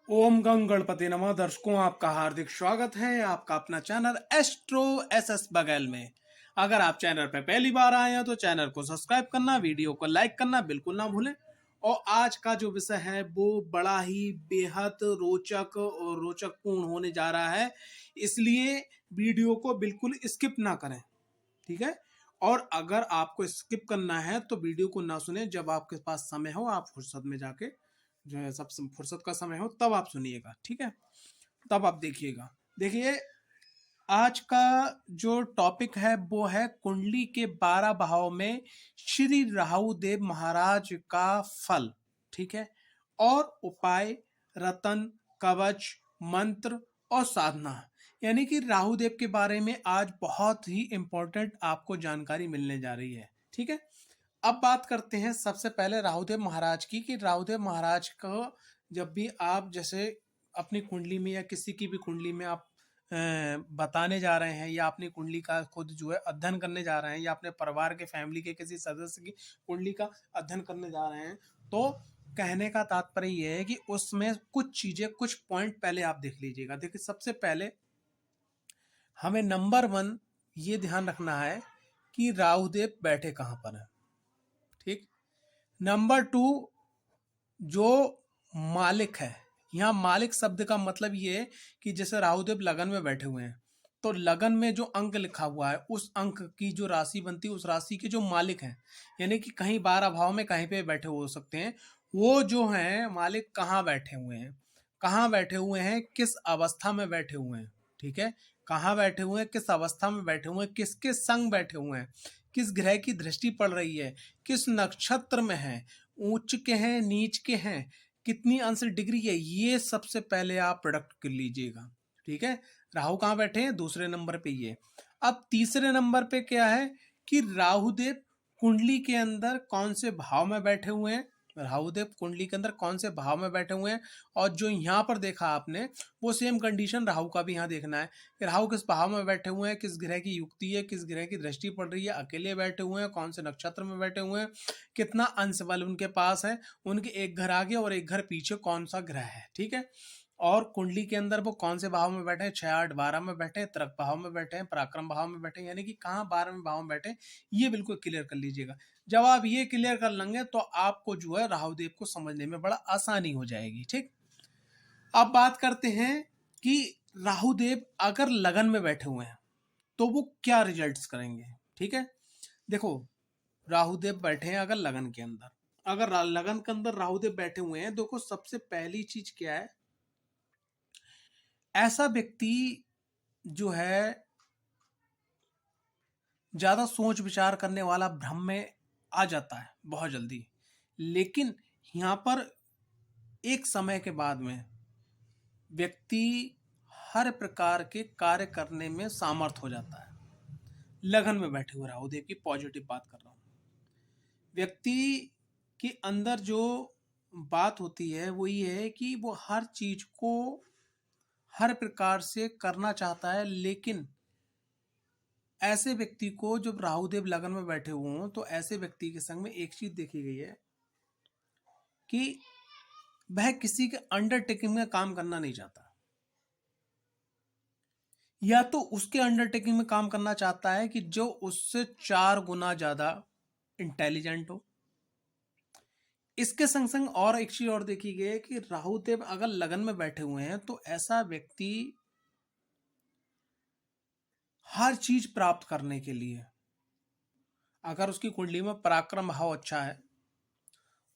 ओम गंग गणपति नमः। दर्शकों, आपका हार्दिक स्वागत है आपका अपना चैनल एस्ट्रो एसएस बगल में। अगर आप चैनल पर पहली बार आए हैं तो चैनल को सब्सक्राइब करना, वीडियो को लाइक करना बिल्कुल ना भूलें। और आज का जो विषय है वो बड़ा ही बेहद रोचक और रोचकपूर्ण होने जा रहा है, इसलिए वीडियो को बिल्कुल स्किप ना करें, ठीक है। और अगर आपको स्किप करना है तो वीडियो को ना सुने, जब आपके पास समय हो, आप फुर्सत में जाके जो है सब फुर्सत का समय हो तब आप सुनिएगा, ठीक है। तब आप देखिएगा। देखिए, आज का जो टॉपिक है वो है कुंडली के 12 भाव में श्री राहु देव महाराज का फल, ठीक है। और उपाय, रतन, कवच, मंत्र और साधना, यानी कि राहु देव के बारे में आज बहुत ही इंपॉर्टेंट आपको जानकारी मिलने जा रही है, ठीक है। अब बात करते हैं सबसे पहले राहुदेव महाराज की, कि राहुदेव महाराज को जब भी आप जैसे अपनी कुंडली में या किसी की भी कुंडली में आप बताने जा रहे हैं, या अपनी कुंडली का खुद जो है अध्ययन करने जा रहे हैं, या अपने परिवार के फैमिली के किसी सदस्य की कुंडली का अध्ययन करने जा रहे हैं, तो कहने का तात्पर्य यह है कि उसमें कुछ चीजें, कुछ पॉइंट पहले आप देख लीजिएगा। देखिए, सबसे पहले हमें नंबर 1 ये ध्यान रखना है कि राहुदेव बैठे कहाँ पर है, ठीक। नंबर 2, जो मालिक है, यहाँ मालिक शब्द का मतलब ये है कि जैसे राहुदेव लगन में बैठे हुए हैं, तो लगन में जो अंक लिखा हुआ है उस अंक की जो राशि बनती है, उस राशि के जो मालिक हैं, यानी कि कहीं 12 भाव में कहीं पे बैठे हो सकते हैं, वो जो हैं मालिक कहाँ बैठे हुए हैं, कहाँ बैठे हुए हैं, किस अवस्था में बैठे हुए हैं, ठीक है। कहाँ बैठे हुए हैं, किस अवस्था में बैठे हुए हैं, किसके संग बैठे हुए हैं, किस ग्रह की दृष्टि पड़ रही है, किस नक्षत्र में है, उच्च के हैं, नीच के हैं, कितनी अंश डिग्री है, ये सबसे पहले आप प्रोडक्ट कर लीजिएगा, ठीक है। राहु कहाँ बैठे हैं, दूसरे नंबर पे ये। अब तीसरे नंबर पे क्या है कि राहुदेव कुंडली के अंदर कौन से भाव में बैठे हुए हैं, राहुदेव कुंडली के अंदर कौन से भाव में बैठे हुए हैं। और जो यहाँ पर देखा आपने, वो सेम कंडीशन राहु का भी यहाँ देखना है कि राहु किस भाव में बैठे हुए हैं, किस ग्रह की युक्ति है, किस ग्रह की दृष्टि पड़ रही है, अकेले बैठे हुए हैं, कौन से नक्षत्र में बैठे हुए हैं, कितना अंश बल उनके पास है, उनके एक घर आगे और एक घर पीछे कौन सा ग्रह है, ठीक है। और कुंडली के अंदर वो कौन से भाव में बैठे हैं, 6, 8, 12 में बैठे हैं, तृक भाव में बैठे हैं, पराक्रम भाव में बैठे हैं, यानी कि कहाँ 12वें भाव में बैठे हैं, ये बिल्कुल क्लियर कर लीजिएगा। जब आप ये क्लियर कर लेंगे तो आपको जो है राहुदेव को समझने में बड़ा आसानी हो जाएगी, ठीक। अब बात करते हैं कि राहुदेव अगर लगन में बैठे हुए हैं तो वो क्या रिजल्ट्स करेंगे, ठीक है। देखो, राहुदेव बैठे हैं अगर लगन के अंदर, अगर लगन के अंदर राहुदेव बैठे हुए हैं, देखो सबसे पहली चीज क्या है, ऐसा व्यक्ति जो है ज्यादा सोच विचार करने वाला, भ्रम में आ जाता है बहुत जल्दी, लेकिन यहाँ पर एक समय के बाद में व्यक्ति हर प्रकार के कार्य करने में सामर्थ हो जाता है। लगन में बैठे हुए राहुदेव की पॉजिटिव बात कर रहा हूँ। व्यक्ति के अंदर जो बात होती है वो ये है कि वो हर चीज को हर प्रकार से करना चाहता है, लेकिन ऐसे व्यक्ति को जब राहुदेव लगन में बैठे हुए हों तो ऐसे व्यक्ति के संग में एक चीज देखी गई है कि वह किसी के अंडरटेकिंग में काम करना नहीं चाहता, या तो उसके अंडरटेकिंग में काम करना चाहता है कि जो उससे 4 गुना ज्यादा इंटेलिजेंट हो। इसके संग संग और एक चीज और देखी गई है कि राहुदेव अगर लगन में बैठे हुए हैं तो ऐसा व्यक्ति हर चीज प्राप्त करने के लिए, अगर उसकी कुंडली में पराक्रम भाव अच्छा है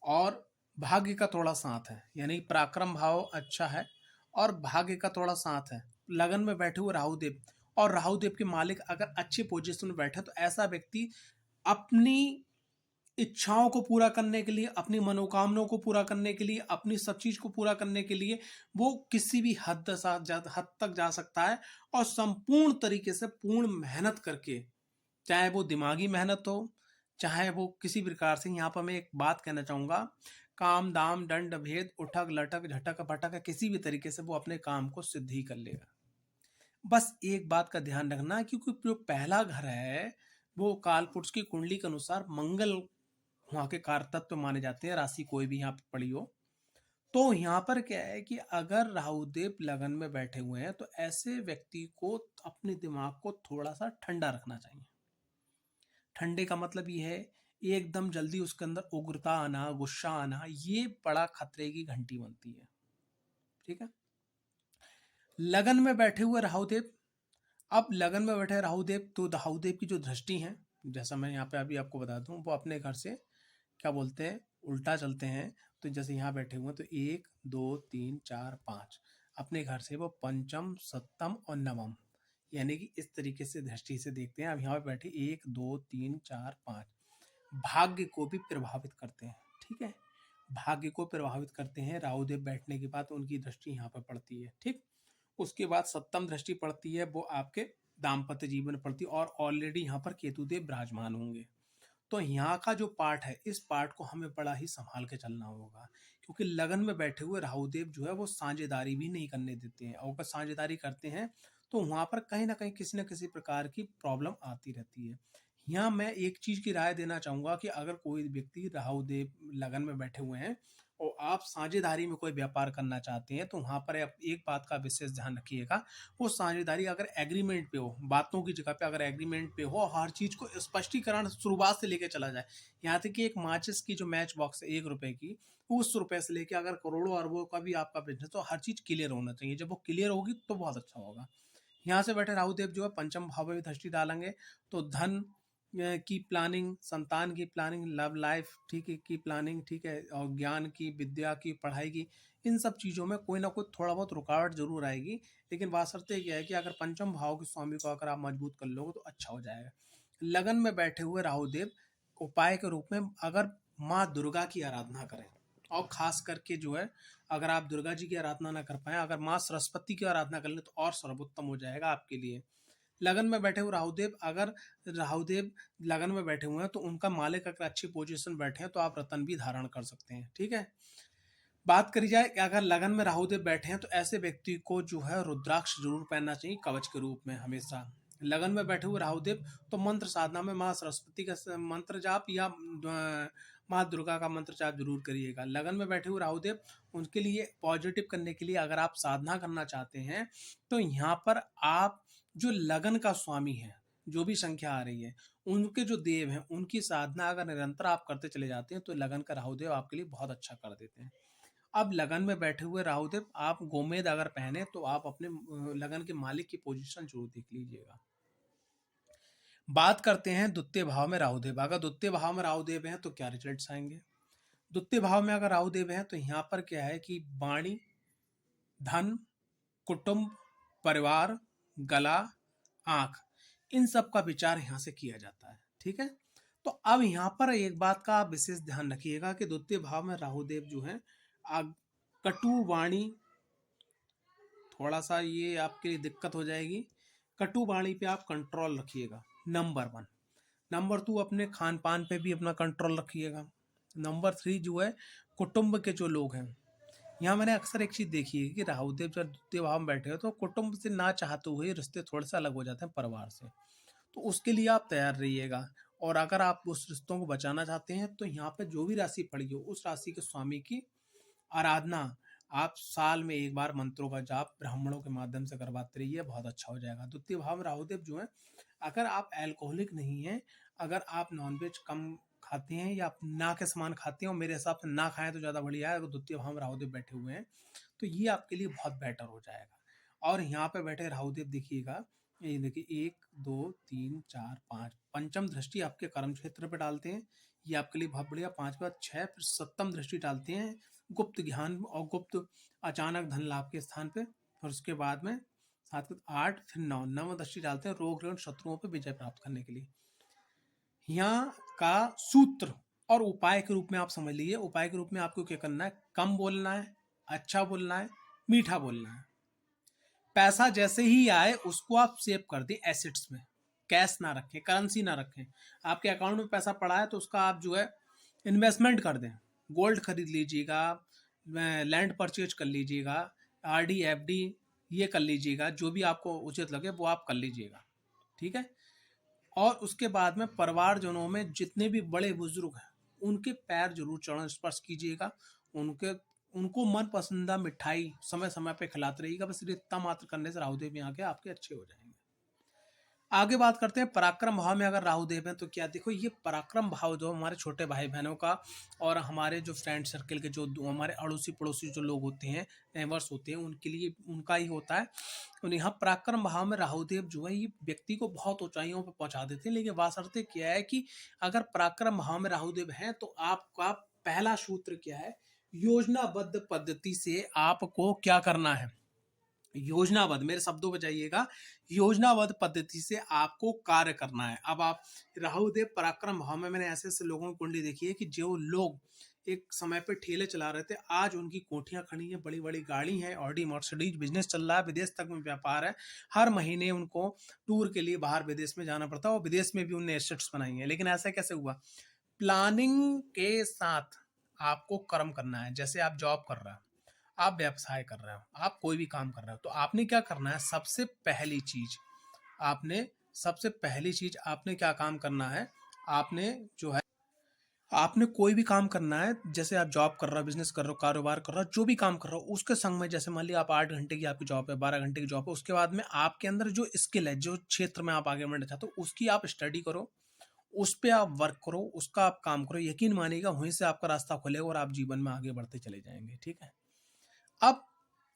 और भाग्य का थोड़ा साथ है, यानी पराक्रम भाव अच्छा है और भाग्य का थोड़ा साथ है, लगन में बैठे हुए राहुदेव, और राहुदेव के मालिक अगर अच्छे पोजीशन में बैठे, तो ऐसा व्यक्ति अपनी इच्छाओं को पूरा करने के लिए, अपनी मनोकामनाओं को पूरा करने के लिए, अपनी सब चीज को पूरा करने के लिए वो किसी भी हद तक जा सकता है। और संपूर्ण तरीके से पूर्ण मेहनत करके, चाहे वो दिमागी मेहनत हो, चाहे वो किसी प्रकार से, यहाँ पर मैं एक बात कहना चाहूंगा, काम दाम दंड भेद उठक लटक झटक भटक, किसी भी तरीके से वो अपने काम को सिद्ध ही कर लेगा। बस एक बात का ध्यान रखना, क्योंकि जो पहला घर है वो कालपुरुष की कुंडली के अनुसार मंगल वहां के कारतत्व माने जाते हैं, राशि कोई भी यहाँ पे पड़ी हो, तो यहाँ पर क्या है कि अगर राहुदेव लगन में बैठे हुए हैं तो ऐसे व्यक्ति को अपने दिमाग को थोड़ा सा ठंडा रखना चाहिए। ठंडे का मतलब ये है एकदम जल्दी उसके अंदर उग्रता आना, गुस्सा आना, ये बड़ा खतरे की घंटी बनती है। ठीक है। लगन में बैठे हुए राहुदेव, अब लगन में बैठे राहुदेव तो राहुदेव की जो दृष्टि है, जैसा मैं यहाँ पे अभी आपको बता दूं, वो अपने घर से क्या बोलते हैं, उल्टा चलते हैं। तो जैसे यहाँ बैठे हुए हैं तो 1 2 3 4 5 अपने घर से वो पंचम सप्तम और नवम, यानी कि इस तरीके से दृष्टि से देखते हैं। अब यहाँ पे बैठे 1 2 3 4 5 भाग्य को भी प्रभावित करते हैं। ठीक है, भाग्य को प्रभावित करते हैं। राहुदेव बैठने के बाद उनकी दृष्टि यहाँ पर पड़ती है। ठीक, उसके बाद सप्तम दृष्टि पड़ती है, वो आपके दाम्पत्य जीवन में पड़ती है, और ऑलरेडी यहाँ पर केतुदेव विराजमान होंगे। तो यहाँ का जो पार्ट है, इस पार्ट को हमें बड़ा ही संभाल के चलना होगा, क्योंकि लगन में बैठे हुए राहुदेव जो है वो साझेदारी भी नहीं करने देते हैं, और अगर साझेदारी करते हैं तो वहां पर कहीं ना कहीं किसी न किसी प्रकार की प्रॉब्लम आती रहती है। यहाँ मैं एक चीज की राय देना चाहूंगा कि अगर कोई व्यक्ति राहुदेव लगन में बैठे हुए हैं और आप साझेदारी में कोई व्यापार करना चाहते हैं, तो वहां पर आप एक बात का विशेष ध्यान रखिएगा, वो साझेदारी अगर एग्रीमेंट पे हो, बातों की जगह पे अगर एग्रीमेंट पे हो, हर चीज को स्पष्टीकरण शुरुआत से लेके चला जाए। यहाँ तक कि एक माचिस की जो मैच बॉक्स है 1 रुपए की, उस रुपए से लेके अगर करोड़ों अरबों का भी आपका बिजनेस, तो हर चीज क्लियर होना चाहिए। जब वो क्लियर होगी तो बहुत अच्छा होगा। यहाँ से बैठे राहुदेव जो है पंचम भाव में भी दृष्टि डालेंगे, तो धन की प्लानिंग, संतान की प्लानिंग, लव लाइफ ठीक है की प्लानिंग, ठीक है, और ज्ञान की, विद्या की, पढ़ाई की, इन सब चीज़ों में कोई ना कोई थोड़ा बहुत रुकावट जरूर आएगी। लेकिन बात शर्ते क्या है कि अगर पंचम भाव के स्वामी को अगर आप मजबूत कर लोगे तो अच्छा हो जाएगा। लगन में बैठे हुए राहुदेव उपाय के रूप में अगर माँ दुर्गा की आराधना करें, और खास करके जो है, अगर आप दुर्गा जी की आराधना ना कर पाए, अगर माँ सरस्वती की आराधना कर लें तो और सर्वोत्तम हो जाएगा आपके लिए। लगन में बैठे हुए राहुदेव, अगर राहुदेव लगन में बैठे हुए हैं तो उनका मालिक अगर अच्छी पोजीशन बैठे हैं तो आप रतन भी धारण कर सकते हैं। ठीक है। बात करी जाए कि अगर लगन में राहुदेव बैठे हैं तो ऐसे व्यक्ति को जो है रुद्राक्ष जरूर पहनना चाहिए कवच के रूप में हमेशा। लगन में बैठे हुए राहुदेव तो मंत्र साधना में माँ सरस्वती का मंत्र जाप या माँ दुर्गा का मंत्र जाप जरूर करिएगा। लगन में बैठे हुए राहुदेव, उनके लिए पॉजिटिव करने के लिए अगर आप साधना करना चाहते हैं तो यहाँ पर आप जो लगन का स्वामी है, जो भी संख्या आ रही है, उनके जो देव हैं उनकी साधना अगर निरंतर आप करते चले जाते हैं तो लगन का राहुदेव आपके लिए बहुत अच्छा कर देते हैं। अब लगन में बैठे हुए राहुदेव आप गोमेद अगर पहने तो आप अपने लगन के मालिक की पोजीशन जरूर देख लीजिएगा। बात करते हैं द्वितीय भाव में राहुदेव, अगर द्वितीय भाव में राहुदेव हैं तो क्या रिजल्ट्स आएंगे। द्वितीय भाव में अगर राहुदेव हैं तो यहाँ पर क्या है कि वाणी, धन, कुटुंब, परिवार, गला, आंख, इन सब का विचार यहाँ से किया जाता है। ठीक है। तो अब यहाँ पर एक बात का आप विशेष ध्यान रखिएगा कि द्वितीय भाव में राहुदेव जो है, कटु वाणी, थोड़ा सा ये आपके लिए दिक्कत हो जाएगी। कटु वाणी पे आप कंट्रोल रखिएगा, नंबर 1। नंबर 2, अपने खान पान पे भी अपना कंट्रोल रखिएगा। नंबर 3 जो है, कुटुंब के जो लोग हैं, यहाँ मैंने अक्सर एक चीज देखी है कि राहुदेव जब द्वितीय भाव में बैठे हो तो कुटुंब से ना चाहते हुए रिश्ते थोड़े से अलग हो जाते हैं परिवार से, तो उसके लिए आप तैयार रहिएगा। और अगर आप उस रिश्तों को बचाना चाहते हैं तो यहाँ पे जो भी राशि पड़ी हो उस राशि के स्वामी की आराधना आप साल में एक बार मंत्रों का जाप ब्राह्मणों के माध्यम से करवाते रहिए, बहुत अच्छा हो जाएगा। द्वितीय भाव में राहुदेव जो है, अगर आप अल्कोहलिक नहीं हैं, अगर आप नॉनवेज कम खाते हैं या आप ना के सामान खाते हैं, और मेरे हिसाब से ना खाएं तो ज़्यादा बढ़िया है, अगर द्वितीय भाव में राहुदेव बैठे हुए हैं तो ये आपके लिए बहुत बेटर हो जाएगा। और यहाँ पे बैठे राहुदेव देखिएगा, ये देखिए 1 2 3 4 5 पंचम दृष्टि आपके कर्म क्षेत्र पे डालते हैं, ये आपके लिए बहुत बढ़िया। 5 के बाद 6, फिर सप्तम दृष्टि डालते हैं गुप्त ज्ञान और गुप्त अचानक धन लाभ के स्थान पे, और उसके बाद में 7 8 फिर 9 नव दृष्टि डालते हैं रोग ऋण शत्रुओं पे विजय प्राप्त करने के लिए। यहाँ का सूत्र और उपाय के रूप में आप समझ लीजिए, उपाय के रूप में आपको क्या करना है, कम बोलना है, अच्छा बोलना है, मीठा बोलना है। पैसा जैसे ही आए उसको आप सेव कर दें एसेट्स में, कैश ना रखें, करेंसी ना रखें। आपके अकाउंट में पैसा पड़ा है तो उसका आप जो है इन्वेस्टमेंट कर दें, गोल्ड खरीद लीजिएगा, लैंड परचेज कर लीजिएगा, आरडी एफडी ये कर लीजिएगा, जो भी आपको उचित लगे वो आप कर लीजिएगा। ठीक है। और उसके बाद में परिवारजनों में जितने भी बड़े बुजुर्ग हैं उनके पैर जरूर चरण स्पर्श कीजिएगा, उनके उनको मन पसंदीदा मिठाई समय समय पे खिलाते रहिएगा। बस इतना मात्र करने से राहु देव यहाँ के आपके अच्छे हो जाएंगे। आगे बात करते हैं पराक्रम भाव में अगर राहु देव है तो क्या, देखो ये पराक्रम भाव जो हमारे छोटे भाई बहनों का और हमारे जो फ्रेंड सर्कल के जो हमारे अड़ोसी पड़ोसी जो लोग होते हैं, नेबर्स होते हैं, उनके लिए उनका ही होता है। और यहाँ पराक्रम भाव में राहु देव जो है ये व्यक्ति को बहुत ऊंचाइयों पर पहुंचा देते हैं। लेकिन वासरते क्या है कि अगर पराक्रम भाव में राहु देव है तो आपका पहला सूत्र क्या है, योजनाबद्ध पद्धति से आपको क्या करना है, योजनाबद्ध, मेरे शब्दों पे जाइएगा, योजनाबद्ध पद्धति से आपको कार्य करना है। अब आप राहु देव पराक्रम भाव में, मैंने ऐसे ऐसे लोगों की कुंडली देखी है कि जो लोग एक समय पे ठेले चला रहे थे, आज उनकी कोठियां खड़ी हैं, बड़ी बड़ी गाड़ी है, ऑडी मर्सिडीज, बिजनेस चल रहा है, विदेश तक में व्यापार है, हर महीने उनको टूर के लिए बाहर विदेश में जाना पड़ता है और विदेश में भी उनने एसेट्स बनाई हैं। लेकिन ऐसा कैसे हुआ, प्लानिंग के साथ आपको कर्म करना है। जैसे आप जॉब कर रहे हो, आप व्यवसाय कर रहे हो, आप कोई भी काम कर रहे हो, तो आपने क्या करना है, सबसे पहली चीज आपने क्या काम करना है, आपने जो है, आपने कोई भी काम करना है, जैसे आप जॉब कर रहे हो, बिजनेस कर रहे हो, कारोबार कर रहे हो, जो भी काम कर रहे हो उसके संग में, जैसे मान लिया आप 8 घंटे की आपकी जॉब है, 12 घंटे की जॉब है, उसके बाद में आपके अंदर जो स्किल है, जो क्षेत्र में आप आगे बढ़ना चाहते हो, उसकी आप स्टडी करो, उस पे आप वर्क करो, उसका आप काम करो, यकीन मानिएगा वहीं से आपका रास्ता खुलेगा और आप जीवन में आगे बढ़ते चले जाएंगे। ठीक है। अब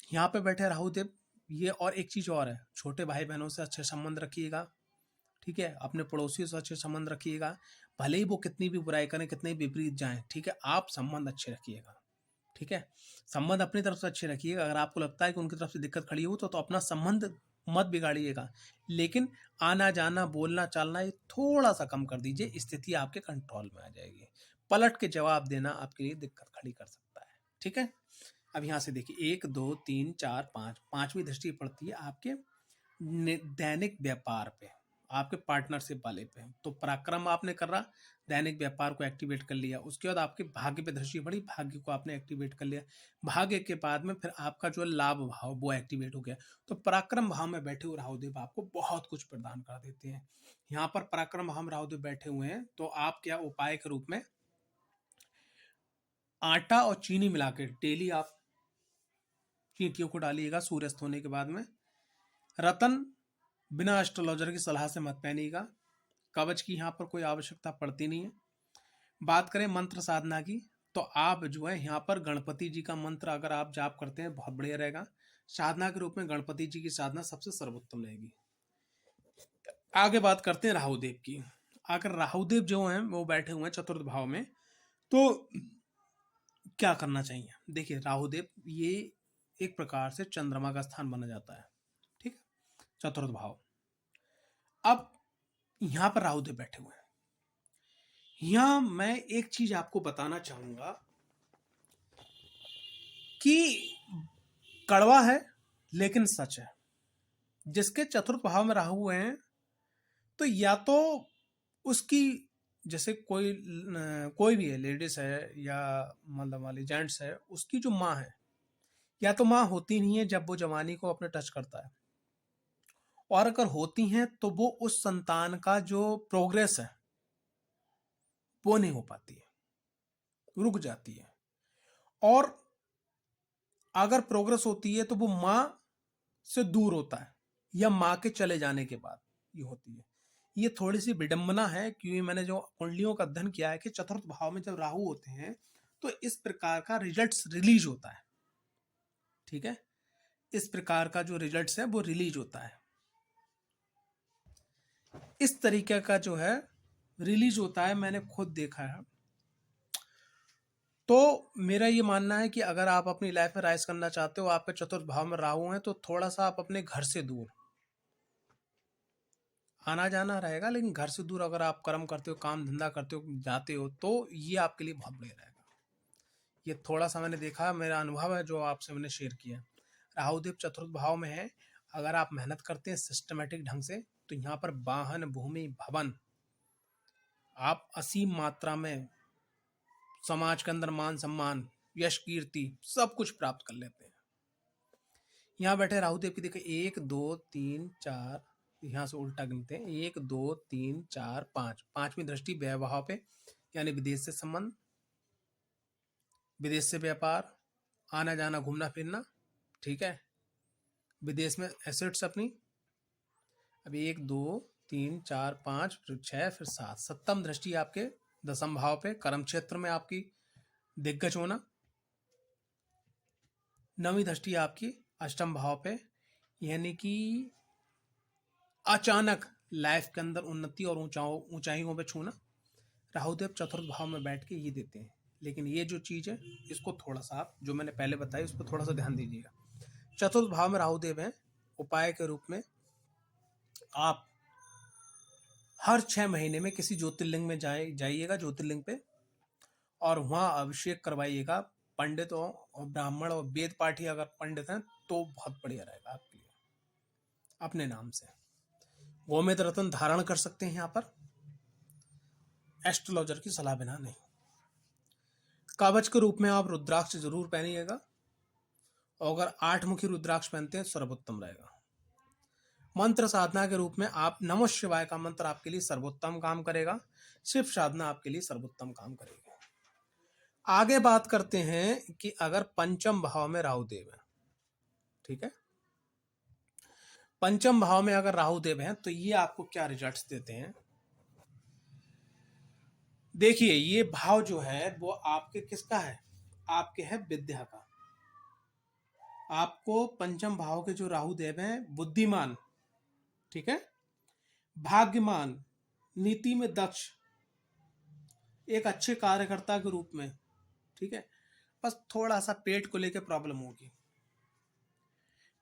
यहाँ पे बैठे राहु देव, ये और एक चीज और है, छोटे भाई बहनों से अच्छे संबंध रखिएगा। ठीक है, अपने पड़ोसियों से अच्छे संबंध रखिएगा, भले ही वो कितनी भी बुराई करें, कितने भी विपरीत जाएं, ठीक है, आप संबंध अच्छे रखिएगा। ठीक है, संबंध अपनी तरफ से अच्छे रखिएगा। अगर आपको लगता है कि उनकी तरफ से दिक्कत खड़ी हो तो अपना संबंध मत बिगाड़िएगा, लेकिन आना जाना बोलना चालना ये थोड़ा सा कम कर दीजिए, स्थिति आपके कंट्रोल में आ जाएगी। पलट के जवाब देना आपके लिए दिक्कत खड़ी कर सकता है। ठीक है, अब यहाँ से देखिए, 1 2 3 4 5, पांचवी दृष्टि पड़ती है आपके दैनिक व्यापार पे, आपके पार्टनरशिप वाले पे। तो पराक्रम आपने कर रहा, दैनिक व्यापार को एक्टिवेट कर लिया, उसके बाद आपके भाग्य पे दृष्टि पड़ी, भाग्य को आपने एक्टिवेट कर लिया, भाग्य के बाद में फिर आपका जो लाभ भाव वो एक्टिवेट हो गया। तो पराक्रम भाव में बैठे हुए राहुदेव आपको बहुत कुछ प्रदान कर देते हैं। यहाँ पर पराक्रम भाव में राहुदेव बैठे हुए हैं तो आप क्या उपाय के रूप में आटा और चीनी मिला के डेली आप चींटियों को डालिएगा सूर्यास्त होने के बाद में। रतन बिना एस्ट्रोलॉजर की सलाह से मत पहनिएगा, कवच की यहाँ पर कोई आवश्यकता पड़ती नहीं है। बात करें मंत्र साधना की, तो आप जो है यहाँ पर गणपति जी का मंत्र अगर आप जाप करते हैं बहुत बढ़िया रहेगा। साधना के रूप में गणपति जी की साधना सबसे सर्वोत्तम रहेगी। आगे बात करते हैं राहुदेव की। अगर राहुदेव जो हैं वो बैठे हुए हैं चतुर्थ भाव में, तो क्या करना चाहिए, देखिए राहुदेव ये एक प्रकार से चंद्रमा का स्थान माना जाता है। ठीक है, चतुर्थ भाव। अब यहां पर राहुदेव बैठे हुए हैं, यहां मैं एक चीज आपको बताना चाहूंगा कि कड़वा है लेकिन सच है। जिसके चतुर्थ भाव में राहु हैं तो या तो उसकी, जैसे कोई भी है, लेडीज है या मतलब वाली जेंट्स है, उसकी जो माँ है, या तो माँ होती नहीं है जब वो जवानी को अपने टच करता है, और अगर होती हैं तो वो उस संतान का जो प्रोग्रेस है वो नहीं हो पाती है, रुक जाती है। और अगर प्रोग्रेस होती है तो वो माँ से दूर होता है या माँ के चले जाने के बाद ये होती है। ये थोड़ी सी विडंबना है, क्योंकि मैंने जो कुंडलियों का अध्ययन किया है कि चतुर्थ भाव में जब राहु होते हैं तो इस प्रकार का रिजल्ट्स रिलीज होता है। ठीक है, इस प्रकार का जो रिजल्ट्स है वो रिलीज होता है, इस तरीके का जो है रिलीज होता है, मैंने खुद देखा है। तो मेरा ये मानना है कि अगर आप अपनी लाइफ में राइज करना चाहते हो, आपके चतुर्थ भाव में राहु हैं, तो थोड़ा सा आप अपने घर से दूर, आना जाना रहेगा लेकिन घर से दूर अगर आप कर्म करते हो, काम धंधा करते हो, जाते हो, तो ये आपके लिए बहुत बढ़िया रहेगा। ये थोड़ा सा मैंने देखा, मेरा अनुभव है जो आपसे मैंने शेयर किया। राहुदेव चतुर्थ भाव में है, अगर आप मेहनत करते हैं सिस्टमेटिक ढंग से, तो यहाँ पर वाहन भूमि भवन आप असीम मात्रा में, समाज के अंदर मान सम्मान यश कीर्ति सब कुछ प्राप्त कर लेते हैं। यहाँ बैठे राहुदेव की देखिए 1 2 3 4, यहाँ से उल्टा गिनते हैं, 1 2 3 4 5, पांचवी दृष्टि व्यवहार पे, यानी विदेश से संबंध, विदेश से व्यापार, आना जाना घूमना फिरना, ठीक है। विदेश में एसेट्स अपनी, अभी 1 2 3 4 5 फिर 6 फिर 7, सप्तम दृष्टि आपके 10वें भाव पे, कर्म क्षेत्र में आपकी दिग्गज होना। 9वीं दृष्टि आपकी 8वें भाव पे, यानी कि अचानक लाइफ के अंदर उन्नति और ऊंचाइयों पे छूना। राहुदेव चतुर्थ भाव में बैठ के ये देते हैं, लेकिन ये जो चीज है इसको थोड़ा सा आप जो मैंने पहले बताया उस पर थोड़ा सा ध्यान दीजिएगा। चतुर्थ भाव में राहुदेव है, उपाय के रूप में आप हर 6 महीने में किसी ज्योतिर्लिंग में जाइएगा ज्योतिर्लिंग पे, और वहां अभिषेक करवाइएगा। पंडित और ब्राह्मण और वेद पाठी अगर पंडित हैं तो बहुत बढ़िया रहेगा आपके लिए। अपने नाम से गोमेद रत्न धारण कर सकते हैं यहाँ पर, एस्ट्रोलॉजर की सलाह बिना नहीं। कवच के रूप में आप रुद्राक्ष जरूर पहनिएगा, और अगर 8 मुखी रुद्राक्ष पहनते हैं सर्वोत्तम रहेगा। मंत्र साधना के रूप में आप नमः शिवाय का मंत्र आपके लिए सर्वोत्तम काम करेगा। शिव साधना आपके लिए सर्वोत्तम काम करेगी। आगे बात करते हैं कि अगर पंचम भाव में राहुदेव है, ठीक है, पंचम भाव में अगर राहुदेव है तो ये आपको क्या रिजल्ट्स देते हैं। देखिए ये भाव जो है वो आपके किसका है, आपके है विद्या का। आपको पंचम भाव के जो राहुदेव हैं बुद्धिमान, ठीक है, भाग्यमान, नीति में दक्ष, एक अच्छे कार्यकर्ता के रूप में, ठीक है। बस थोड़ा सा पेट को लेकर प्रॉब्लम होगी,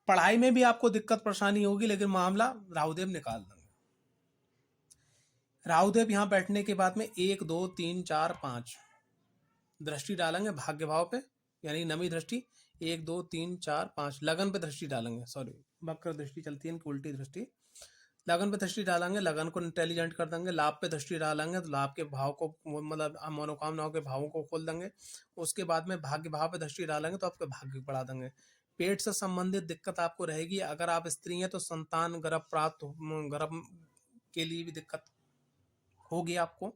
पढ़ाई में भी आपको दिक्कत परेशानी होगी, लेकिन मामला राहुदेव निकाल देंगे। राहुदेव यहां बैठने के बाद में 1 2 3 4 5 दृष्टि डालेंगे भाग्य भाव पे, यानी 9वीं दृष्टि 1 2 3 4 5 लगन पे दृष्टि डालेंगे, सॉरी वक्र दृष्टि चलती है, उल्टी दृष्टि। लगन पे दृष्टि डालेंगे, लगन को इंटेलिजेंट कर देंगे। लाभ पे दृष्टि डालेंगे तो लाभ के भाव को, मतलब मनोकामनाओं के भावों को खोल देंगे। उसके बाद में भाग्य भाव पे दृष्टि डालेंगे तो आपके भाग्य बढ़ा देंगे। पेट से संबंधित दिक्कत आपको रहेगी। अगर आप स्त्री हैं तो संतान गर्भ प्राप्त गर्भ के लिए भी दिक्कत होगी आपको।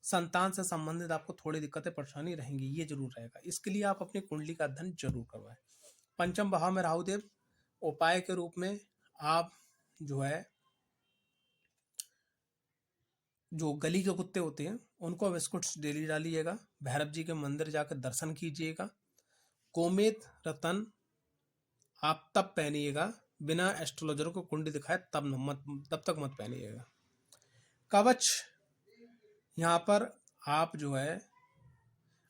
संतान से संबंधित आपको थोड़ी दिक्कतें परेशानी रहेंगी, ये जरूर रहेगा। इसके लिए आप अपनी कुंडली का अध्ययन जरूर करवाएं। पंचम भाव में राहुदेव, उपाय के रूप में आप जो है, जो गली के कुत्ते होते हैं उनको बिस्कुट्स डेली डालिएगा। भैरव जी के मंदिर जाकर दर्शन कीजिएगा। गोमेद रतन आप तब पहनिएगा बिना एस्ट्रोलॉजर को कुंडली दिखाए, तब तक मत पहनिएगा। कवच यहाँ पर आप जो है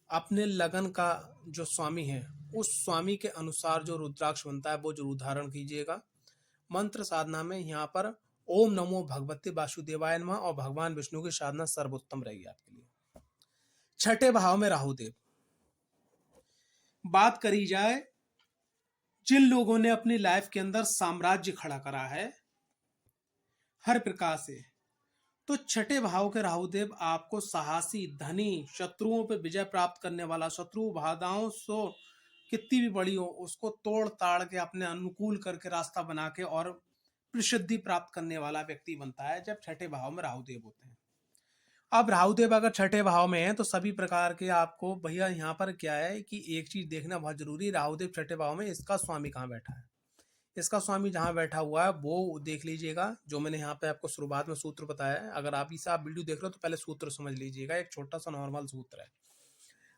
अपने लगन का जो स्वामी है उस स्वामी के अनुसार जो रुद्राक्ष बनता है वो जरूर धारण कीजिएगा। मंत्र साधना में यहाँ पर ओम नमो भगवते वासुदेवाय नमः और भगवान विष्णु की साधना सर्वोत्तम रहेगी आपके लिए। छठे भाव में राहुदेव, बात करी जाए जिन लोगों ने अपनी लाइफ के अंदर साम्राज्य खड़ा करा है हर प्रकार से, तो छठे भाव के राहुदेव आपको साहसी, धनी, शत्रुओं पर विजय प्राप्त करने वाला, शत्रु बाधाओं सो कितनी भी बड़ी हो उसको तोड़ ताड़ के अपने अनुकूल करके रास्ता बना के और प्रसिद्धि प्राप्त करने वाला व्यक्ति बनता है जब छठे भाव में राहुदेव होते हैं। अब राहुदेव अगर छठे भाव में है तो सभी प्रकार के आपको भैया यहाँ पर क्या है कि एक चीज देखना बहुत जरूरी, राहुदेव छठे भाव में, इसका स्वामी कहाँ बैठा है। इसका स्वामी जहां बैठा हुआ है वो देख लीजिएगा, जो मैंने यहाँ पे आपको शुरुआत में सूत्र बताया है। अगर आप इसे आप वीडियो देख रहे हो तो पहले सूत्र समझ लीजिएगा, एक छोटा सा नॉर्मल सूत्र है।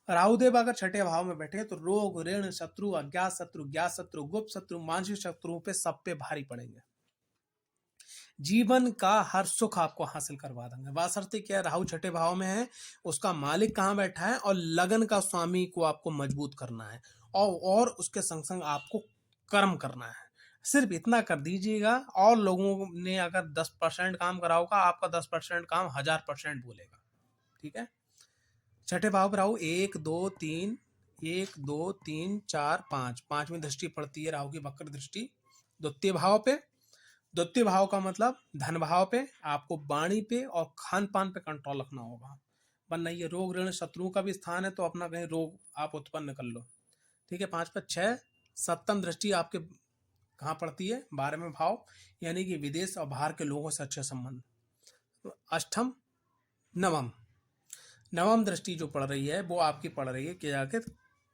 राहुदेव अगर छठे भाव में बैठे तो रोग, ऋण, शत्रु, अज्ञात शत्रु, ज्ञात शत्रु, गुप्त शत्रु, मानसिक शत्रुओं पे सब पे भारी पड़ेंगे। जीवन का हर सुख आपको हासिल करवा देंगे। वासरते क्या, राहु छठे भाव में है, उसका मालिक कहाँ बैठा है और लगन का स्वामी को आपको मजबूत करना है और उसके संग संग आपको कर्म करना है। सिर्फ इतना कर दीजिएगा, और लोगों ने अगर 10% काम करा होगा आपका 10% काम 1000% बोलेगा, ठीक है। छठे भाव पर राहु 1 2 3 1 2 3 4 5 5वीं दृष्टि पड़ती है राहु की वक्र दृष्टि द्वितीय भाव पे। द्वितीय भाव का मतलब धन भाव पे, आपको वाणी पे और खान पान पे कंट्रोल रखना होगा, वरना ये रोग ऋण शत्रुओं का भी स्थान है तो अपना कहीं रोग आप उत्पन्न कर लो, ठीक है। 5 पर 6 सप्तम दृष्टि आपके कहाँ पड़ती है, 12वें भाव, यानी कि विदेश और बाहर के लोगों से अच्छे संबंध। अष्टम नवम दृष्टि जो पड़ रही है वो आपकी पड़ रही है क्या, जाके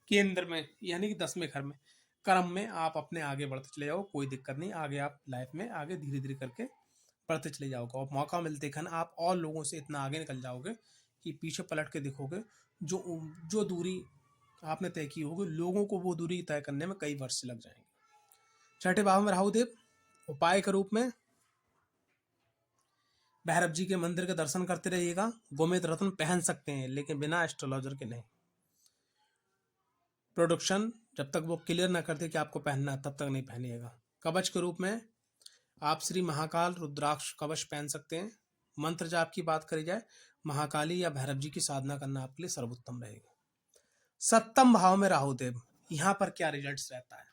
केंद्र में यानी कि 10वें घर में कर्म में आप अपने आगे बढ़ते चले जाओ, कोई दिक्कत नहीं, आगे आप लाइफ में आगे धीरे धीरे करके बढ़ते चले जाओगे और मौका मिलते खन आप और लोगों से इतना आगे निकल जाओगे कि पीछे पलट के देखोगे, जो जो दूरी आपने तय की होगी लोगों को वो दूरी तय करने में कई वर्ष लग जाएंगे। छठे भाव में राहु देव, उपाय के रूप में भैरव जी के मंदिर के दर्शन करते रहिएगा। गोमेद रत्न पहन सकते हैं लेकिन बिना एस्ट्रोलॉजर के नहीं। प्रोडक्शन जब तक वो क्लियर ना करते कि आपको पहनना है तब तक नहीं पहनिएगा। कवच के रूप में आप श्री महाकाल रुद्राक्ष कवच पहन सकते हैं। मंत्र जाप की बात करी जाए, महाकाली या भैरव जी की साधना करना आपके लिए सर्वोत्तम रहेगा। सप्तम भाव में राहुदेव, यहां पर क्या रिजल्ट्स रहता है?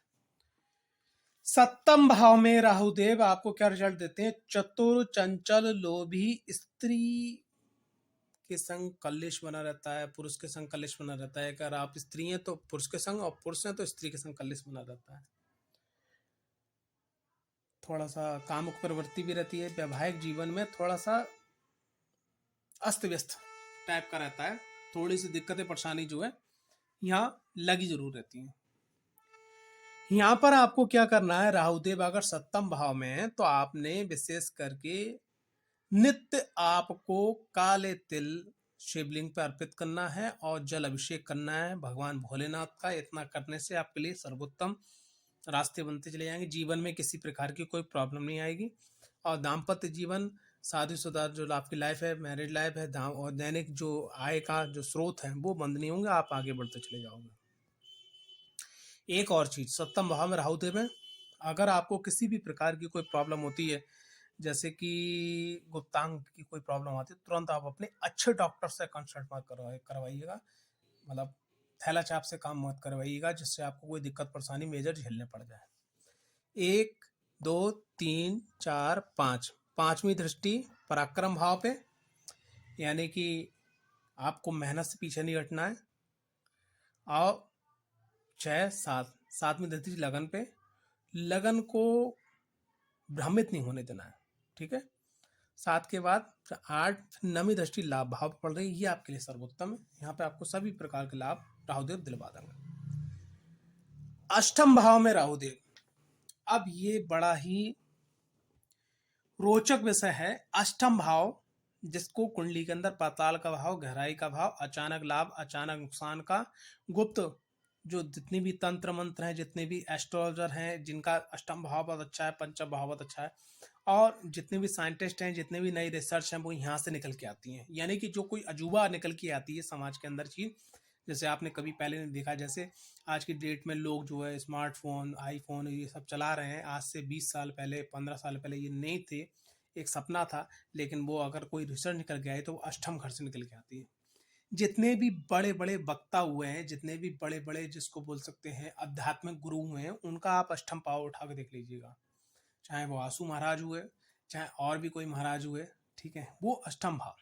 सप्तम भाव में राहुदेव आपको क्या रिजल्ट देते हैं? चतुर, चंचल, लोभी, स्त्री के संग कलेश बना रहता है, पुरुष के संग कलेश बना रहता है। अगर आप स्त्री हैं तो पुरुष के संग, और पुरुष हैं तो स्त्री के संग कलेश बना रहता है। थोड़ा सा कामुक प्रवृत्ति भी रहती है। वैवाहिक जीवन में थोड़ा सा अस्त व्यस्त टाइप का रहता है। थोड़ी सी दिक्कतें परेशानी जो है यहाँ लगी जरूर रहती है। यहाँ पर आपको क्या करना है, राहुदेव अगर सप्तम भाव में है तो आपने विशेष करके नित्य आपको काले तिल शिवलिंग पर अर्पित करना है और जल अभिषेक करना है भगवान भोलेनाथ का। इतना करने से आपके लिए सर्वोत्तम रास्ते बनते चले जाएंगे। जीवन में किसी प्रकार की कोई प्रॉब्लम नहीं आएगी और दाम्पत्य जीवन, शादीशुदा जो आपकी लाइफ है, मैरिड लाइफ है, और दैनिक जो आय का जो स्रोत है वो बंद नहीं होंगे, आप आगे बढ़ते चले जाओगे। एक और चीज, सप्तम भाव में राहु देव है, अगर आपको किसी भी प्रकार की कोई प्रॉब्लम होती है, जैसे कि गुप्तांग की कोई प्रॉब्लम आती है, तुरंत आप अपने अच्छे डॉक्टर से कंसल्ट मत करवाइएगा। मतलब थैला चाप से काम मत करवाइएगा जिससे आपको कोई दिक्कत परेशानी मेजर झेलने पड़ जाए। 1 2 3 4 5, पांचवी दृष्टि पराक्रम भाव पे, यानी कि आपको मेहनत से पीछे नहीं हटना है। और 6 7, सातवीं दृष्टि लगन पे, लगन को भ्रमित नहीं होने देना है, ठीक है। 7 के बाद 8 नवीं दृष्टि लाभ भाव पर पड़ रही है, ये आपके लिए सर्वोत्तम है। यहाँ पे आपको सभी प्रकार के लाभ राहुदेव दिलवा देंगे। अष्टम भाव में राहुदेव, अब ये बड़ा ही रोचक विषय है। अष्टम भाव जिसको कुंडली के अंदर पाताल का भाव, गहराई का भाव, अचानक लाभ, अचानक नुकसान का, गुप्त जो जितने भी तंत्र मंत्र हैं, जितने भी एस्ट्रोलॉजर हैं जिनका अष्टम भाव बहुत अच्छा है, पंचम भाव बहुत अच्छा है, और जितने भी साइंटिस्ट हैं, जितने भी नई रिसर्च हैं वो यहाँ से निकल के आती हैं। यानी कि जो कोई अजूबा निकल के आती है समाज के अंदर चीज, जैसे आपने कभी पहले नहीं देखा। जैसे आज की डेट में लोग जो है स्मार्टफोन, आईफोन ये सब चला रहे हैं, आज से 20 साल पहले, 15 साल पहले ये नहीं थे, एक सपना था। लेकिन वो अगर कोई रिसर्च निकल के आए तो वो अष्टम घर से निकल के आती है। जितने भी बड़े बड़े वक्ता हुए हैं, जितने भी बड़े बड़े जिसको बोल सकते हैं आध्यात्मिक गुरु हुए हैं, उनका आप अष्टम पाव उठा के देख लीजिएगा। चाहे वो आसू महाराज हुए, चाहे और भी कोई महाराज हुए, ठीक है, वो अष्टम भाव।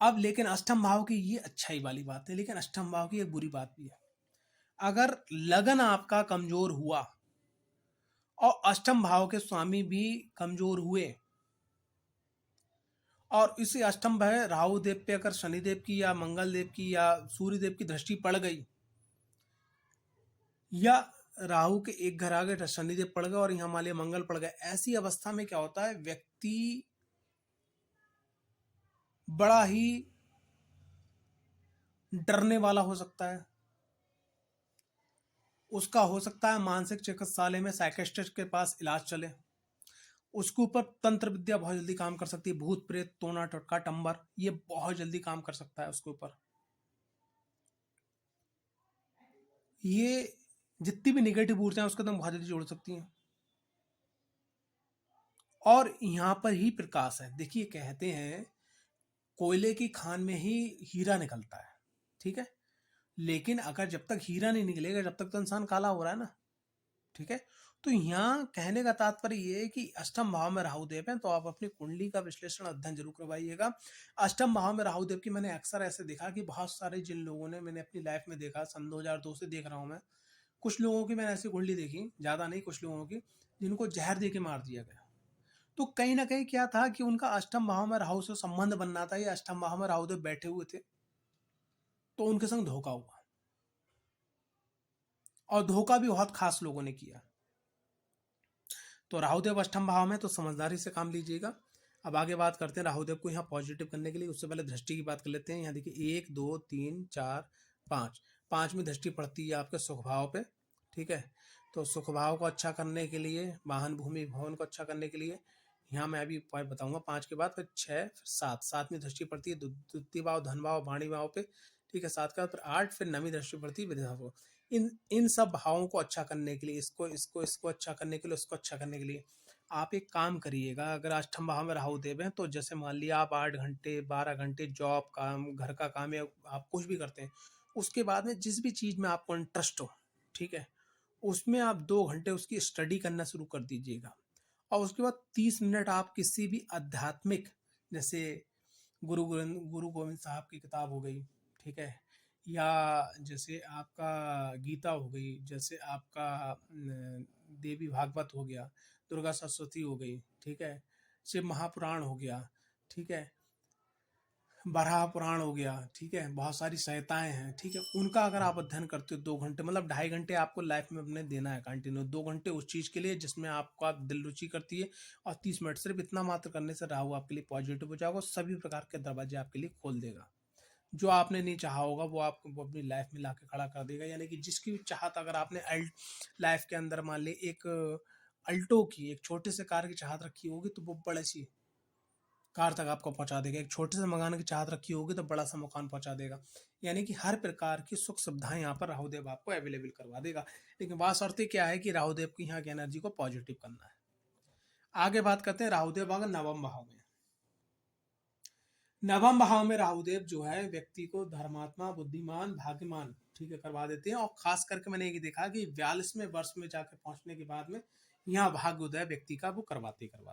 अब लेकिन अष्टम भाव की ये अच्छाई वाली बात है, लेकिन अष्टम भाव की एक बुरी बात भी है। अगर लगन आपका कमजोर हुआ और अष्टम भाव के स्वामी भी कमजोर हुए, और इसी अष्टम भाव राहु देव पे अगर शनिदेव की या मंगल देव की या सूर्य देव की दृष्टि पड़ गई, या राहु के एक घर आगे शनिदेव पड़ गए और यहाँ मान लिया मंगल पड़ गए, ऐसी अवस्था में क्या होता है, व्यक्ति बड़ा ही डरने वाला हो सकता है। उसका हो सकता है मानसिक चिकित्सालय में साइकियाट्रिस्ट के पास इलाज चले। उसके ऊपर तंत्र विद्या बहुत जल्दी काम कर सकती है, भूत प्रेत टोना टटका टंबर ये बहुत जल्दी काम कर सकता है उसके ऊपर। ये जितनी भी निगेटिव ऊर्जा उसके एकदम बहुत जल्दी जोड़ सकती हैं। और यहाँ पर ही प्रकाश है। देखिए कहते हैं कोयले की खान में ही हीरा निकलता है, ठीक है, लेकिन अगर जब तक हीरा नहीं निकलेगा जब तक तो इंसान काला हो रहा है ना, ठीक है। तो यहाँ कहने का तात्पर्य ये है कि अष्टम भाव में राहुदेव है तो आप अपनी कुंडली का विश्लेषण अध्ययन जरूर करवाइएगा। अष्टम भाव में राहुदेव की मैंने अक्सर ऐसे देखा कि बहुत सारे जिन लोगों ने, मैंने अपनी लाइफ में देखा, सन 2002 से देख रहा हूँ मैं, कुछ लोगों की मैंने ऐसी कुंडली देखी, ज्यादा नहीं, कुछ लोगों की जिनको जहर दे के मार दिया गया। तो कहीं ना कहीं क्या था कि उनका अष्टम भाव में राहु से संबंध बनना था, या अष्टम भाव में राहुदेव बैठे हुए थे तो उनके संग धोखा हुआ। और धोखा भी बहुत खास लोगों ने किया। तो राहुदेव अष्टम भाव में, तो समझदारी से काम लीजिएगा। अब आगे बात करते हैं राहुदेव को यहाँ पॉजिटिव करने के लिए। उससे पहले दृष्टि की बात कर लेते हैं। यहाँ देखिए 1 2 3 4 5, पांचवी दृष्टि पड़ती है आपके सुख भाव पे। ठीक है, तो सुख भाव को अच्छा करने के लिए, वाहन भूमि भवन को अच्छा करने के लिए यहाँ मैं अभी पॉइंट बताऊंगा। 5 के बाद फिर 6 फिर 7, सातवीं दृष्टि पड़ती है द्वितीय भाव, धन भाव, वाणी भाव पे। ठीक है, 7 का फिर 8, फिर 9वीं दृष्टि पड़ती है विद्या भाव। इन सब भावों को अच्छा करने के लिए, इसको अच्छा करने के लिए, उसको अच्छा करने के लिए आप एक काम करिएगा। अगर अष्टम भाव में राहु देव हैं तो जैसे मान लिया आप 8 घंटे 12 घंटे जॉब काम, घर का काम, या आप कुछ भी करते हैं, उसके बाद में जिस भी चीज़ में आपको इंटरेस्ट हो, ठीक है, उसमें आप 2 घंटे उसकी स्टडी करना शुरू कर दीजिएगा। और उसके बाद 30 मिनट आप किसी भी आध्यात्मिक, जैसे गुरु गोविंद साहब की किताब हो गई, ठीक है, या जैसे आपका गीता हो गई, जैसे आपका देवी भागवत हो गया, दुर्गा सरस्वती हो गई, ठीक है, शिव महापुराण हो गया, ठीक है, बराह पुराण हो गया, ठीक है, बहुत सारी संहिताएं हैं, ठीक है, उनका अगर आप अध्ययन करते हो 2 घंटे, मतलब 2.5 घंटे आपको लाइफ में अपने देना है कंटिन्यू। 2 घंटे उस चीज़ के लिए जिसमें आपको आप दिल रुचि करती है, और 30 मिनट सिर्फ इतना मात्र करने से राहु आपके लिए पॉजिटिव हो जाएगा, सभी प्रकार के दरवाजे आपके लिए खोल देगा। जो आपने नहीं चाहा होगा वो आपको वो अपनी लाइफ में लाके खड़ा कर देगा। यानी कि जिसकी भी चाहत, अगर आपने लाइफ के अंदर मान ली एक अल्टो की, एक छोटे से कार की चाहत रखी होगी, तो वो बड़े सी कार तक आपको पहुंचा देगा। एक छोटे से मकान की चाहत रखी होगी तो बड़ा सा मकान पहुंचा देगा। यानी कि हर प्रकार की सुख सुविधाएं यहाँ पर राहुदेव आपको अवेलेबल करवा देगा। लेकिन बात शर्त क्या है कि राहुदेव की यहाँ की एनर्जी को पॉजिटिव करना है। आगे बात करते हैं राहुदेव अगर नवम भाव में। नवम भाव में राहुदेव जो है व्यक्ति को धर्मात्मा, बुद्धिमान, भाग्यमान, ठीक है, करवा देते हैं। और खास करके मैंने ये देखा कि 42वें वर्ष में जाकर पहुंचने के बाद में यहाँ भाग्य उदय व्यक्ति का वो करवाते हैं।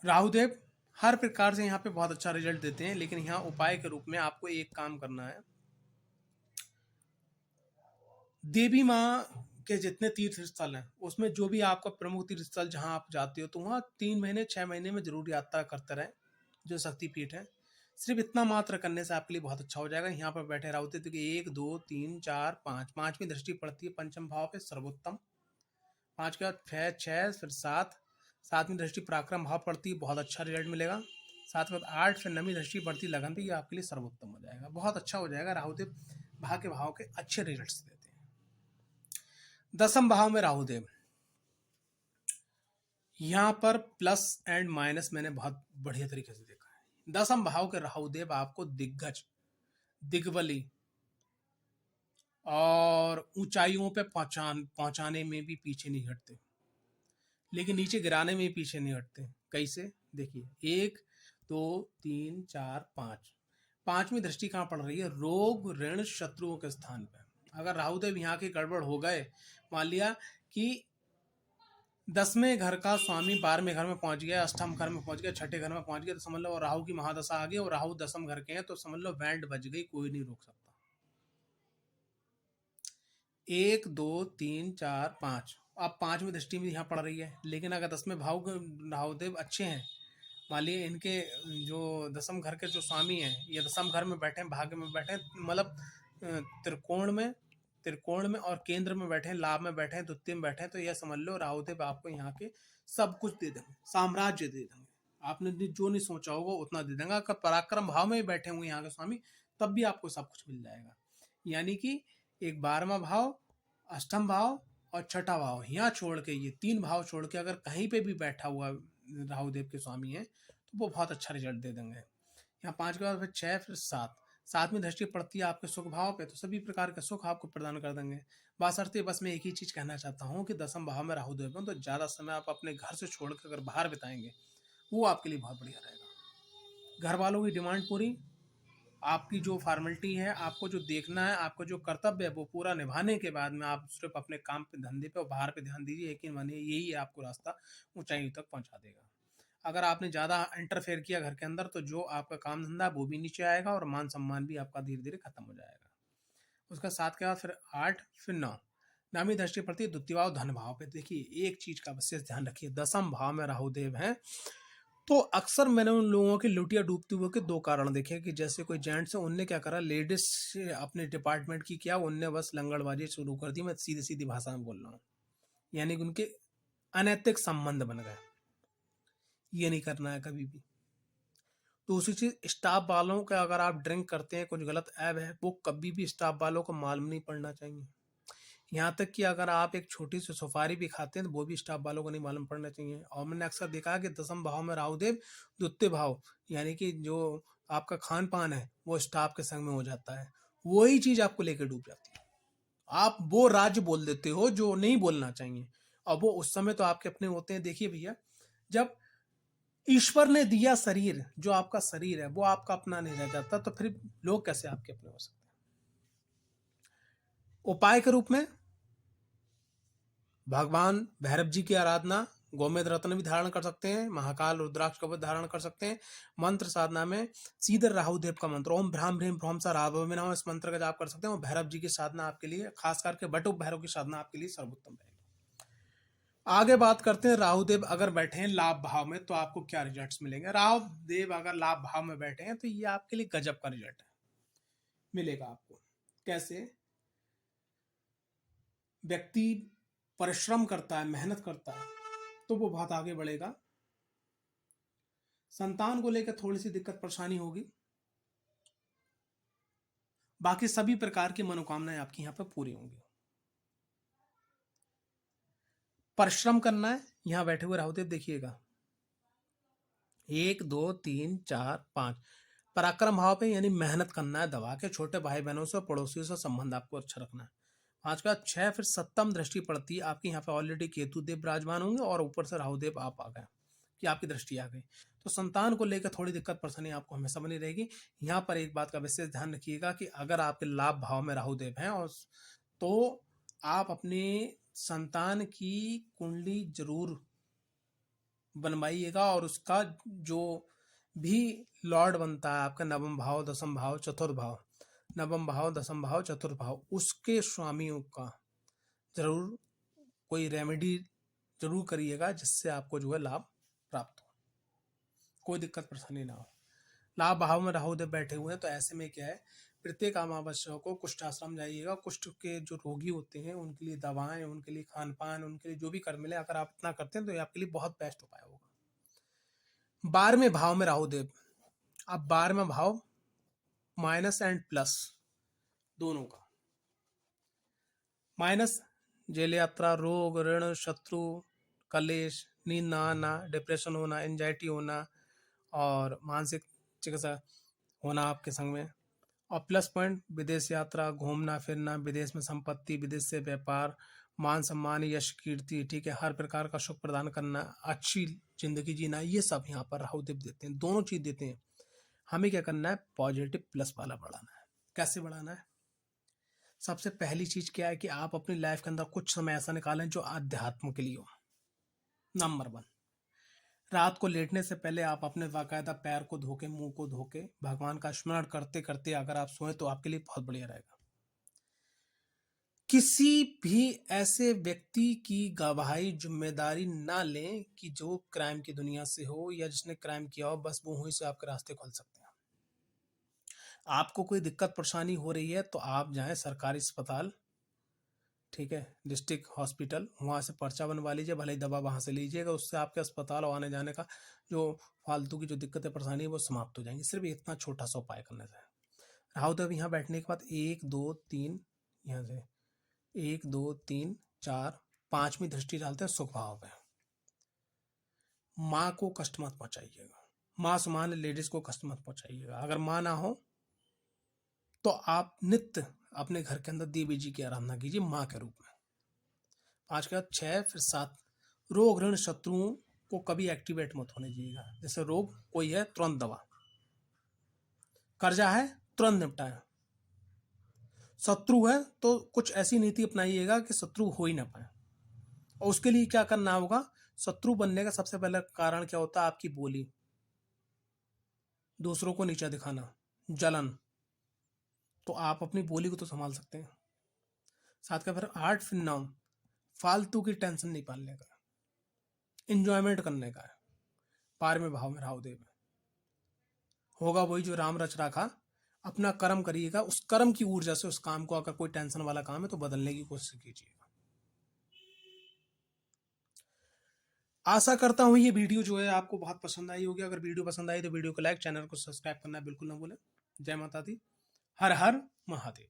राहुदेव हर प्रकार से यहाँ पे बहुत अच्छा रिजल्ट देते हैं। लेकिन यहाँ उपाय के रूप में आपको एक काम करना है। देवी माँ के जितने तीर्थ स्थल हैं उसमें जो भी आपका प्रमुख तीर्थ स्थल जहाँ आप जाते हो, तो वहाँ 3 महीने 6 महीने में जरूर यात्रा करते रहें, जो शक्तिपीठ है। सिर्फ इतना मात्र करने से आपके लिए बहुत अच्छा हो जाएगा। यहाँ पर बैठे राहुदेव तो 1 2 3 4 5, पांचवी दृष्टि पड़ती है पंचम भाव पे सर्वोत्तम। 5 के बाद 6 फिर 7, सातवीं दृष्टि पराक्रम भाव पड़ती है, बहुत अच्छा रिजल्ट मिलेगा। 7 के बाद 8, फिर 9वीं दृष्टि पड़ती लगन पे, ये आपके लिए सर्वोत्तम हो जाएगा, बहुत अच्छा हो जाएगा। राहुदेव भाग्य भाव के अच्छे रिजल्ट्स देते हैं। दसम भाव में राहुदेव, यहाँ पर प्लस एंड माइनस मैंने बहुत बढ़िया तरीके से देखा है। दसम भाव के राहुदेव आपको दिग्गज, दिग्बली और ऊंचाइयों पे पहुंचाने में भी पीछे नहीं हटते, लेकिन नीचे गिराने में भी पीछे नहीं हटते। कैसे? देखिए 1 2 3 4 5, पांचवी दृष्टि कहाँ पड़ रही है? रोग ऋण शत्रुओं के स्थान पे। अगर राहुदेव यहाँ के गड़बड़ हो गए, मान लिया कि 10वें घर का स्वामी 12वें घर में पहुंच गया, अष्टम घर में पहुंच गया, छठे घर में पहुंच गया, तो समझ लो राहु की महादशा आ गई और राहु 10वें घर के हैं, तो समझ लो बैंड बज गई, कोई नहीं रोक सकता। 1 2 3 4 5, अब पांचवी दृष्टि में यहाँ पड़ रही है। लेकिन अगर 10वें भाव राहुदेव अच्छे हैं, मान लीजिए इनके जो दसम घर के जो स्वामी हैं, ये दसम घर में बैठे हैं, भाग्य में बैठे हैं, मतलब त्रिकोण में और केंद्र में बैठे हैं, लाभ में बैठे हैं, द्वितीय में बैठे हैं, तो यह समझ लो राहुदेव आपको यहाँ के सब कुछ दे देंगे, साम्राज्य दे देंगे। आपने जो नहीं सोचा होगा उतना दे देंगे। अगर पराक्रम भाव में ही बैठे हुए यहाँ के स्वामी, तब भी आपको सब कुछ मिल जाएगा। यानी कि एक 12वां भाव, अष्टम भाव और छठा भाव, यहाँ छोड़ के, ये 3 भाव छोड़ के अगर कहीं पे भी बैठा हुआ राहुदेव के स्वामी है, तो वो बहुत अच्छा रिजल्ट दे देंगे। यहाँ 5 के बाद फिर 6 फिर 7, सातवीं दृष्टि पड़ती है आपके सुख भाव पे, तो सभी प्रकार के सुख आपको प्रदान कर देंगे। बासरते बस मैं एक ही चीज कहना चाहता हूँ कि दसम भाव में राहु देव, तो ज्यादा समय आप अपने घर से छोड़कर अगर बाहर बिताएंगे, वो आपके लिए बहुत बढ़िया रहेगा। घर वालों की डिमांड पूरी, आपकी जो फॉर्मेलिटी है, आपको जो देखना है, आपको जो कर्तव्य है, वो पूरा निभाने के बाद में आप सिर्फ अपने काम पे, धंधे पे और बाहर पे ध्यान दीजिए। यकीन मानिए यही आपको रास्ता ऊंचाई तक पहुंचा देगा। अगर आपने ज़्यादा इंटरफेयर किया घर के अंदर, तो जो आपका काम धंधा वो भी नीचे आएगा और मान सम्मान भी आपका धीरे धीरे खत्म हो जाएगा। उसका 7 के बाद फिर 8 फिर 9, नामी दृष्टि प्रति द्वितीय भाव धन भाव पे। देखिए एक चीज का विशेष ध्यान रखिए, दसम भाव में राहुदेव हैं तो अक्सर मैंने उन लोगों की लुटिया डूबती हुए के दो कारण देखे कि जैसे कोई जेंट्स है उनने क्या करा, लेडीज से अपने डिपार्टमेंट की किया, उनने बस लंगड़बाजी शुरू कर दी। मैं सीधी सीधी भाषा में बोल रहा हूँ, यानी कि उनके अनैतिक संबंध बन गए। ये नहीं करना है कभी भी। दूसरी चीज, स्टाफ वालों का अगर आप ड्रिंक करते हैं, कुछ गलत ऐब है, वो कभी भी स्टाफ वालों को मालूम नहीं पड़ना चाहिए। यहाँ तक कि अगर आप एक छोटी सी सुपारी भी खाते हैं तो वो भी स्टाफ वालों को नहीं मालूम पड़ना चाहिए। और मैंने अक्सर देखा है कि दसम भाव में राहुदेव, द्वितीय भाव यानी कि जो आपका खान पान है वो स्टाफ के संग में हो जाता है, वही चीज आपको लेकर डूब जाती है। आप वो राज्य बोल देते हो जो नहीं बोलना चाहिए। और वो उस समय तो आपके अपने होते हैं। देखिए भैया, जब ईश्वर ने दिया शरीर, जो आपका शरीर है वो आपका अपना नहीं रह जाता, तो फिर लोग कैसे आपके अपने हो सकते हैं? उपाय के रूप में भगवान भैरव जी की आराधना, गोमेद रत्न भी धारण कर सकते हैं, महाकाल रुद्राक्ष कवच धारण कर सकते हैं। मंत्र साधना में सीधे राहुदेव का मंत्र ओम भ्राम भ्रीम भ्रम सा राघव में नाम, इस मंत्र का जाप कर सकते हैं। और भैरव जी की साधना आपके लिए, खास करके बटुक भैरव की साधना आपके लिए सर्वोत्तम रहेगी। आगे बात करते हैं, राहुदेव अगर बैठे हैं लाभ भाव में तो आपको क्या रिजल्ट्स मिलेंगे। राहुदेव अगर लाभ भाव में बैठे हैं तो ये आपके लिए गजब का रिजल्ट है, मिलेगा आपको। कैसे? व्यक्ति परिश्रम करता है, मेहनत करता है, तो वो बहुत आगे बढ़ेगा। संतान को लेकर थोड़ी सी दिक्कत परेशानी होगी, बाकी सभी प्रकार की मनोकामनाएं आपकी यहाँ पर पूरी होंगी। परिश्रम करना है, यहाँ बैठे हुए राहुदेव देखिएगा, 1 2 3 4 5 पराक्रम भाव पे, यानी मेहनत करना है दबा के, छोटे भाई बहनों से, पड़ोसियों से संबंध आपको अच्छा रखना है। 5 का 6, फिर सप्तम दृष्टि पड़ती है आपकी, यहाँ पे ऑलरेडी केतु देव विराजमान होंगे और ऊपर से राहुदेव आप आ गए कि आपकी दृष्टि आ गई। तो संतान को लेकर थोड़ी दिक्कत परेशानी आपको हमेशा बनी रहेगी। यहाँ पर एक बात का विशेष ध्यान रखिएगा कि अगर आपके लाभ भाव में राहुदेव हैं और तो आप अपने संतान की कुंडली जरूर बनवाइएगा, और उसका जो भी लॉर्ड बनता है आपका, नवम भाव, दसम भाव, चतुर्थ भाव, नवम भाव, दसम भाव, चतुर्थ भाव, उसके स्वामियों का जरूर कोई रेमेडी जरूर करिएगा, जिससे आपको जो है लाभ प्राप्त हो, कोई दिक्कत परेशानी ना हो। लाभ भाव में राहुदेव बैठे हुए हैं तो ऐसे में क्या है, प्रत्येक अमावस्या को कुष्ठ आश्रम जाइएगा। कुष्ठ के जो रोगी होते हैं उनके लिए दवाएं, उनके लिए खान पान, उनके लिए जो भी कर मिले, अगर आप इतना करते हैं तो ये आपके लिए बहुत बेस्ट उपाय होगा। 12वें भाव में राहुदेव, अब 12वां भाव माइनस एंड प्लस दोनों का। माइनस, जेल यात्रा, रोग, ऋण, शत्रु, कलेश, नींद ना आना, डिप्रेशन होना, एंजाइटी होना और मानसिक चिकित्सा होना आपके संग में। और प्लस पॉइंट, विदेश यात्रा, घूमना फिरना, विदेश में संपत्ति, विदेश से व्यापार, मान सम्मान, यश, कीर्ति, ठीक है, हर प्रकार का सुख प्रदान करना, अच्छी जिंदगी जीना, ये सब यहाँ पर राहुदेव देते हैं, दोनों चीज देते हैं। हमें क्या करना है, पॉजिटिव प्लस वाला बढ़ाना है। कैसे बढ़ाना है? सबसे पहली चीज क्या है कि आप अपनी लाइफ के अंदर कुछ समय ऐसा निकालें जो आध्यात्म के लिए हो। नंबर 1, रात को लेटने से पहले आप अपने बाकायदा पैर को धो के, मुंह को धो के, भगवान का स्मरण करते करते अगर आप सोए तो आपके लिए बहुत बढ़िया रहेगा। किसी भी ऐसे व्यक्ति की गवाही जिम्मेदारी ना लें कि जो क्राइम की दुनिया से हो या जिसने क्राइम किया हो, बस वो ही से आपके रास्ते खोल सकते हैं। आपको कोई दिक्कत परेशानी हो रही है तो आप जाएं सरकारी अस्पताल, ठीक है, डिस्ट्रिक्ट हॉस्पिटल, वहाँ से पर्चा बनवा लीजिए, भले ही दवा वहाँ से लीजिएगा, उससे आपके अस्पताल और आने जाने का जो फालतू की जो दिक्कतें परेशानी है वो समाप्त हो जाएंगी, सिर्फ इतना छोटा सा उपाय करने से। राहुदेव यहाँ बैठने के बाद 1 2 3, यहाँ से 1 2 3 4, 5वीं दृष्टि डालते हैं सुख भाव में। माँ को कष्ट मत पहुंचाइएगा, माँ समान लेडीज को कष्ट मत पहुंचाइएगा। अगर माँ ना हो तो आप नित्य अपने घर के अंदर देवी जी की आराधना कीजिए माँ के रूप में। 5 के बाद 6, फिर 7, रोग ऋण शत्रुओं को कभी एक्टिवेट मत होने दीजिएगा। जैसे रोग कोई है तुरंत दवा, कर्जा है तुरंत निपटाए, शत्रु है तो कुछ ऐसी नीति अपनाइएगा कि शत्रु हो ही ना पाए। और उसके लिए क्या करना होगा, शत्रु बनने का सबसे पहला कारण क्या होता है, आपकी बोली, दूसरों को नीचा दिखाना, जलन। तो आप अपनी बोली को तो संभाल सकते हैं। 7 का फिर 8 फिर 9, फालतू की टेंशन नहीं पालने का, इंजॉयमेंट करने का है। पार में भाव में राहु देव है। होगा वही जो राम रच रखा। अपना कर्म करिएगा, उस कर्म की ऊर्जा से उस काम को, अगर कोई टेंशन वाला काम है तो बदलने की कोशिश कीजिएगा। आशा करता हूं ये वीडियो जो है आपको बहुत पसंद आई होगी। अगर वीडियो पसंद आई तो वीडियो को लाइक, चैनल को सब्सक्राइब करना बिल्कुल ना भूलें। जय माता दी, हर हर महादेव।